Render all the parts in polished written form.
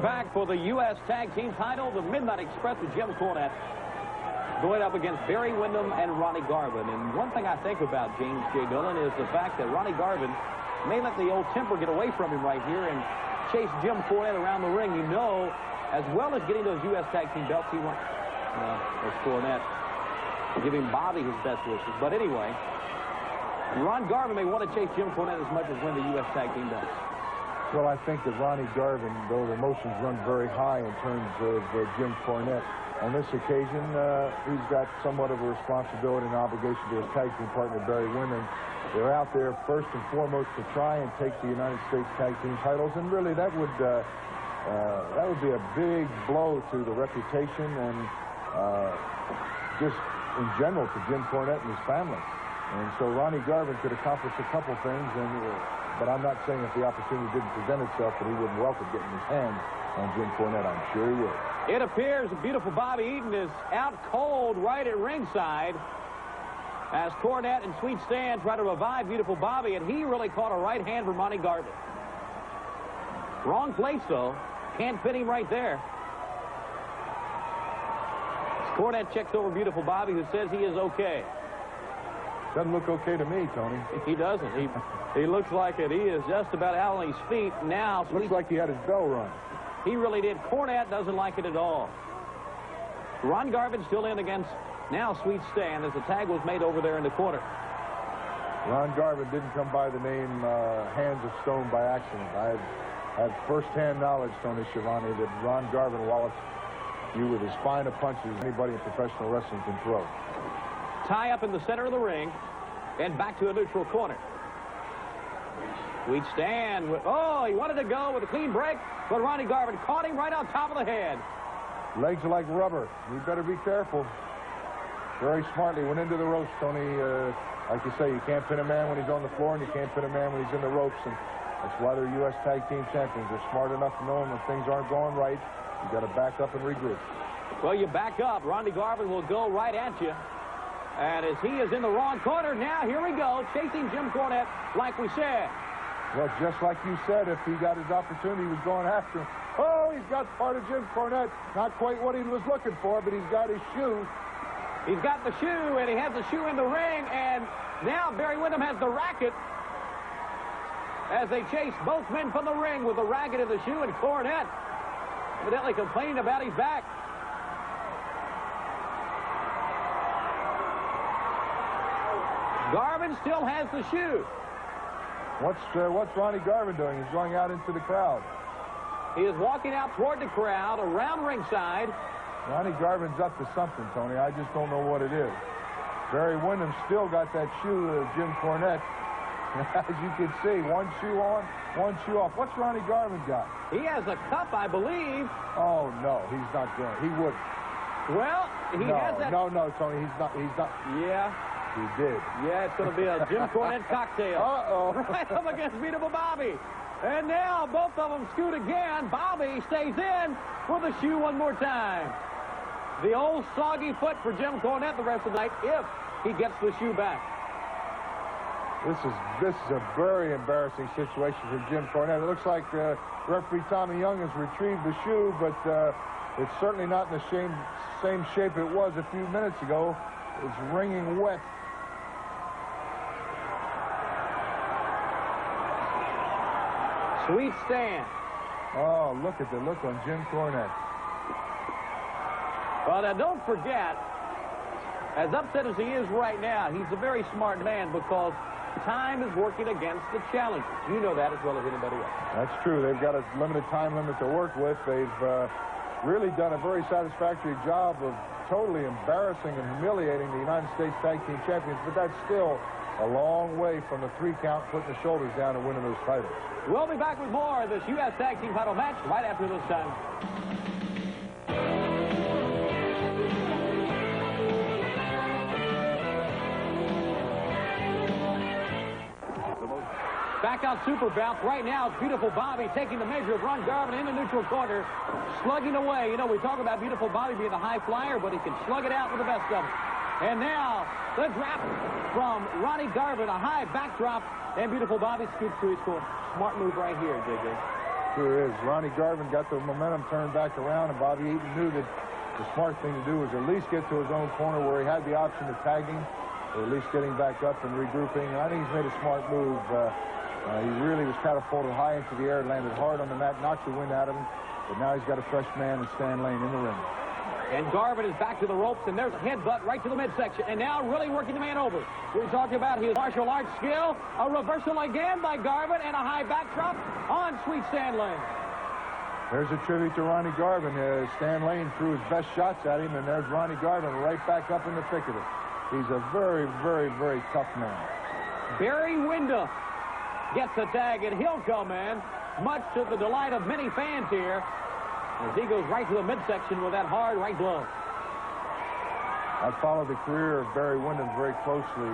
Back for the U.S. Tag Team title, the Midnight Express with Jim Cornette going up against Barry Windham and Ronnie Garvin. And one thing I think about James J. Dillon is the fact that Ronnie Garvin may let the old temper get away from him right here and chase Jim Cornette around the ring. You know, as well as getting those U.S. Tag Team belts, he wants, there's Cornette giving Bobby his best wishes. But anyway, Ron Garvin may want to chase Jim Cornette as much as win the U.S. Tag Team belts. Well, I think that Ronnie Garvin, though the emotions run very high in terms of Jim Cornette, on this occasion, he's got somewhat of a responsibility and obligation to his tag team partner, Barry Windham. They're out there first and foremost to try and take the United States Tag Team titles, and really that would be a big blow to the reputation and just in general to Jim Cornette and his family. And so Ronnie Garvin could accomplish a couple things, but I'm not saying if the opportunity didn't present itself that he wouldn't welcome getting his hands on Jim Cornette. I'm sure he would. It appears beautiful Bobby Eaton is out cold right at ringside as Cornette and Sweet Stan try to revive beautiful Bobby, and he really caught a right hand from Ronnie Garvin. Wrong place, though. Can't fit him right there. Cornette checks over beautiful Bobby, who says he is okay. Doesn't look okay to me, Tony. He doesn't. He looks like it. He is just about out on his feet now. Looks like he had his bell rung. He really did. Cornette doesn't like it at all. Ron Garvin still in against now Sweet Stan as the tag was made over there in the corner. Ron Garvin didn't come by the name Hands of Stone by accident. I had first-hand knowledge, Tony Schiavone, that Ron Garvin wallets you with as fine a punch as anybody in professional wrestling can throw. Tie up in the center of the ring and back to a neutral corner. Sweet Stan, oh, he wanted to go with a clean break, but Ronnie Garvin caught him right on top of the head. Legs are like rubber. You better be careful. Very smartly went into the ropes, Tony. Like you say, you can't pin a man when he's on the floor, and you can't pin a man when he's in the ropes, and that's why they're U.S. Tag Team champions. They're smart enough to know when things aren't going right, you got to back up and regroup. Well, you back up. Ronnie Garvin will go right at you. And as he is in the wrong corner, now here we go, chasing Jim Cornette like we said. Well, just like you said, if he got his opportunity, he was going after him. Oh, he's got part of Jim Cornette. Not quite what he was looking for, but he's got his shoe. He's got the shoe, and he has the shoe in the ring, and now Barry Windham has the racket as they chase both men from the ring with the racket of the shoe, and Cornette evidently complaining about his back. Garvin still has the shoe. What's Ronnie Garvin doing? He's going out into the crowd. He is walking out toward the crowd, around ringside. Ronnie Garvin's up to something, Tony. I just don't know what it is. Barry Windham still got that shoe of Jim Cornette. As you can see, one shoe on, one shoe off. What's Ronnie Garvin got? He has a cup, I believe. Oh, no, he's not going. He would. Well, he has that. No, Tony, he's not. Yeah. He did. Yeah, it's going to be a Jim Cornette cocktail. Uh-oh. Right up against beautiful Bobby. And now both of them scoot again. Bobby stays in for the shoe one more time. The old soggy foot for Jim Cornette the rest of the night if he gets the shoe back. This is a very embarrassing situation for Jim Cornette. It looks like referee Tommy Young has retrieved the shoe, but it's certainly not in the same shape it was a few minutes ago. It's wringing wet. Sweet Stan. Oh, look at the look on Jim Cornette. Well, now don't forget, as upset as he is right now, he's a very smart man because time is working against the challengers. You know that as well as anybody else. That's true. They've got a limited time limit to work with. They've really done a very satisfactory job of totally embarrassing and humiliating the United States Tag Team champions, but that's still a long way from the 3 count, putting the shoulders down and winning those titles. We'll be back with more of this U.S. Tag Team title match right after this time. Back out Super Bouts. Right now, it's beautiful Bobby taking the measure of Ron Garvin in the neutral corner, slugging away. You know, we talk about beautiful Bobby being a high flyer, but he can slug it out with the best of them. And now, the drop from Ronnie Garvin, a high backdrop, and beautiful Bobby scoops to his corner. Smart move right here, JJ. Sure is. Ronnie Garvin got the momentum turned back around, and Bobby Eaton knew that the smart thing to do was at least get to his own corner where he had the option of tagging, or at least getting back up and regrouping. And I think he's made a smart move. He really was catapulted high into the air, landed hard on the mat, knocked the wind out of him. But now he's got a fresh man in Stan Lane in the ring. And Garvin is back to the ropes, and there's a headbutt right to the midsection. And now really working the man over. We're talking about his martial arts skill. A reversal again by Garvin, and a high backdrop on Sweet Stan Lane. There's a tribute to Ronnie Garvin. Stan Lane threw his best shots at him, and there's Ronnie Garvin right back up in the thick of it. He's a very, very, very tough man. Barry Windham gets a tag, and he'll come in, much to the delight of many fans here, as he goes right to the midsection with that hard right glove. I've followed the career of Barry Windham very closely,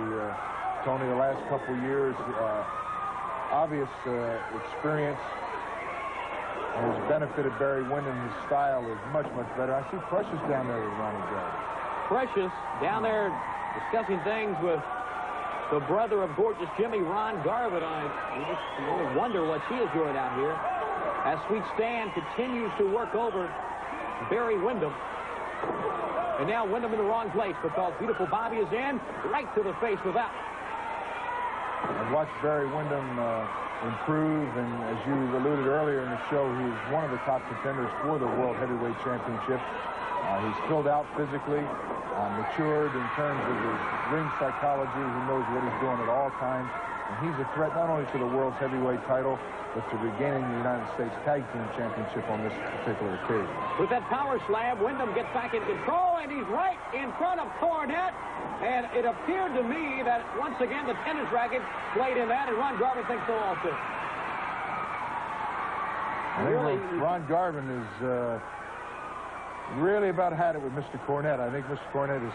Tony, the last couple of years. Obvious experience has benefited Barry Windham. His style is much, much better. I see Precious down there with Ronnie Garvin. Precious down there discussing things with the brother of gorgeous Jimmy, Ron Garvin. You just really wonder what she is doing out here as Sweet Stan continues to work over Barry Windham. And now Windham in the wrong place because beautiful Bobby is in right to the face with that. I've watched Barry Windham improve, and as you alluded earlier in the show, he's one of the top contenders for the World Heavyweight Championship. He's filled out physically, matured in terms of his ring psychology. He knows what he's doing at all times. And he's a threat not only to the world's heavyweight title, but to regaining the United States Tag Team Championship on this particular occasion. With that power slam, Windham gets back in control, and he's right in front of Cornette. And it appeared to me that, once again, the tennis racket played in that, and Ron Garvin thinks so also. Really, Ron Garvin is really about had it with Mr. Cornette. I think Mr. Cornette has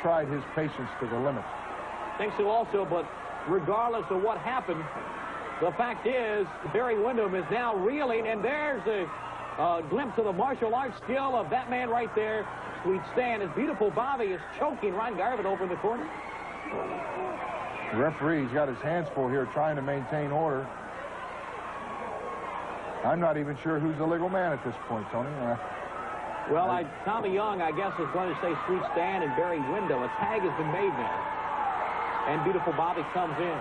tried his patience to the limit. Think so also, but regardless of what happened, the fact is Barry Windham is now reeling, and there's a glimpse of the martial arts skill of that man right there, Sweet Stan. His beautiful Bobby is choking Ron Garvin over in the corner. The referee's got his hands full here trying to maintain order. I'm not even sure who's the legal man at this point, Tony. Well, Tommy Young, I guess, is going to say Sweet Stan and Barry Windham. A tag has been made now. And beautiful Bobby comes in.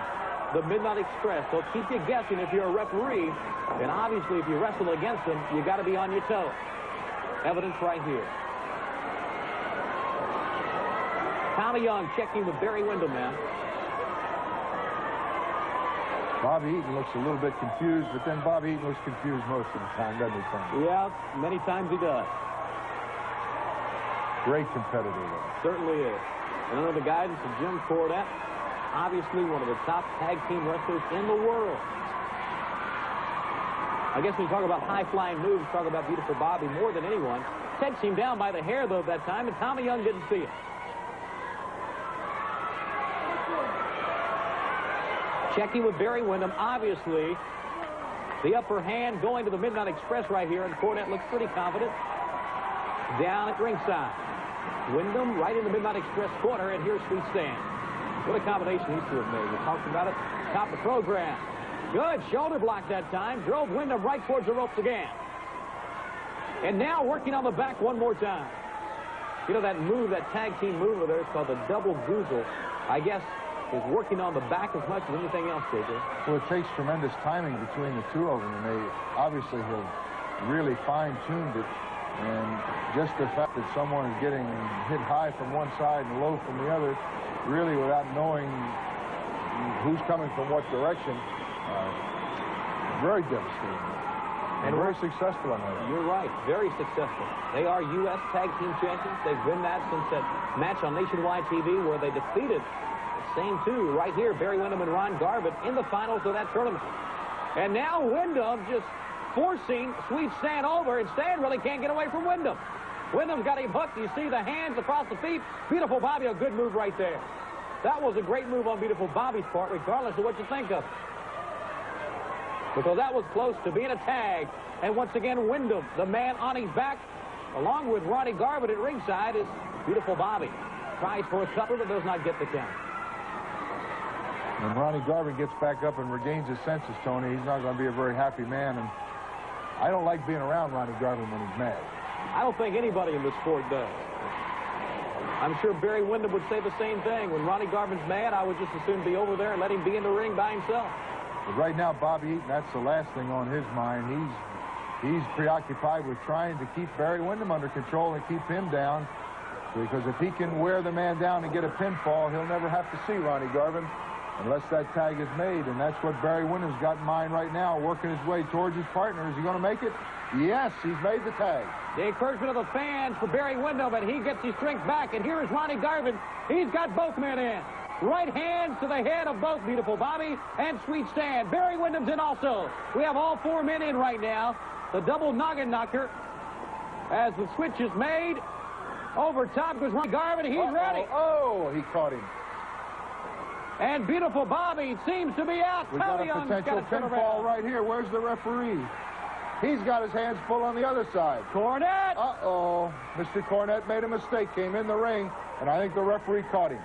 The Midnight Express. They'll keep you guessing if you're a referee. And obviously, if you wrestle against them, you got to be on your toes. Evidence right here. Tommy Young checking with Barry Windham now. Bobby Eaton looks a little bit confused, but then Bobby Eaton looks confused most of the time, doesn't he, Tom? Yeah, many times he does. Great competitor, though. Certainly is. And under the guidance of Jim Cornette, obviously one of the top tag team wrestlers in the world. I guess when you talk about high-flying moves, talk about beautiful Bobby more than anyone. Ted seemed down by the hair, though, that time, and Tommy Young didn't see it. Checking with Barry Windham, obviously, the upper hand going to the Midnight Express right here, and Cornette looks pretty confident. Down at ringside. Windham right in the Midnight Express corner, and here's Sweet Stan. What a combination these two have made. We talked about it top of the program. Good shoulder block that time. Drove Windham right towards the ropes again. And now working on the back one more time. You know that move, that tag team move over there is called the double goozle. I guess is working on the back as much as anything else, JJ. Well, it takes tremendous timing between the two of them, and they obviously have really fine-tuned it. And just the fact that someone is getting hit high from one side and low from the other, really without knowing who's coming from what direction, very devastating. And very successful on that. You're right. Very successful. They are U.S. Tag Team Champions. They've been that since that match on Nationwide TV where they defeated the same two right here, Barry Windham and Ron Garvin, in the finals of that tournament. And now Windham just forcing Sweet Stan over, and Stan really can't get away from Windham. Windham's got him hooked. You see the hands across the feet. Beautiful Bobby, a good move right there. That was a great move on beautiful Bobby's part, regardless of what you think of it. Because that was close to being a tag. And once again, Windham, the man on his back, along with Ronnie Garvin at ringside, is beautiful Bobby. Tries for a cover, but does not get the count. When Ronnie Garvin gets back up and regains his senses, Tony, he's not going to be a very happy man. And I don't like being around Ronnie Garvin when he's mad. I don't think anybody in this sport does. I'm sure Barry Windham would say the same thing. When Ronnie Garvin's mad, I would just as soon be over there and let him be in the ring by himself. But right now, Bobby Eaton, that's the last thing on his mind. He's preoccupied with trying to keep Barry Windham under control and keep him down. Because if he can wear the man down and get a pinfall, he'll never have to see Ronnie Garvin unless that tag is made. And that's what Barry Windham's got in mind right now, working his way towards his partner. Is he going to make it? Yes, he's made the tag. The encouragement of the fans for Barry Windham, and he gets his strength back. And here is Ronnie Garvin. He's got both men in. Right hands to the head of both Beautiful Bobby and Sweet Stan. Barry Windham's in also. We have all four men in right now. The double noggin knocker as the switch is made. Over top goes Ronnie Garvin. He's ready. Oh, he caught him. And Beautiful Bobby seems to be out. We've got a potential pinfall right here. Where's the referee? He's got his hands full on the other side. Cornette. Uh-oh. Mr. Cornette made a mistake, came in the ring, and I think the referee caught him.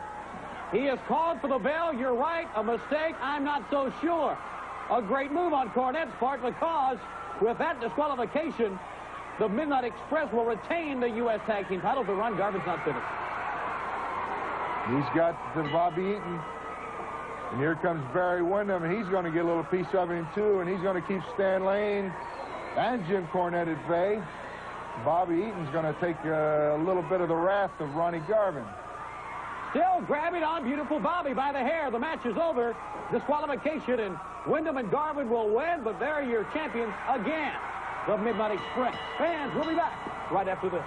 He has called for the bell. You're right. A mistake. I'm not so sure. A great move on Cornette's part, because with that disqualification, the Midnight Express will retain the U.S. Tag Team title, but Ron Garvin's not finished. He's got the Bobby Eaton. And here comes Barry Windham, and he's going to get a little piece of him, too, and he's going to keep Stan Lane and Jim Cornette at bay. Bobby Eaton's going to take a little bit of the wrath of Ronnie Garvin. Still grabbing on Beautiful Bobby by the hair. The match is over. Disqualification, and Windham and Garvin will win, but they're your champions again. The Midnight Express. Fans, we'll be back right after this.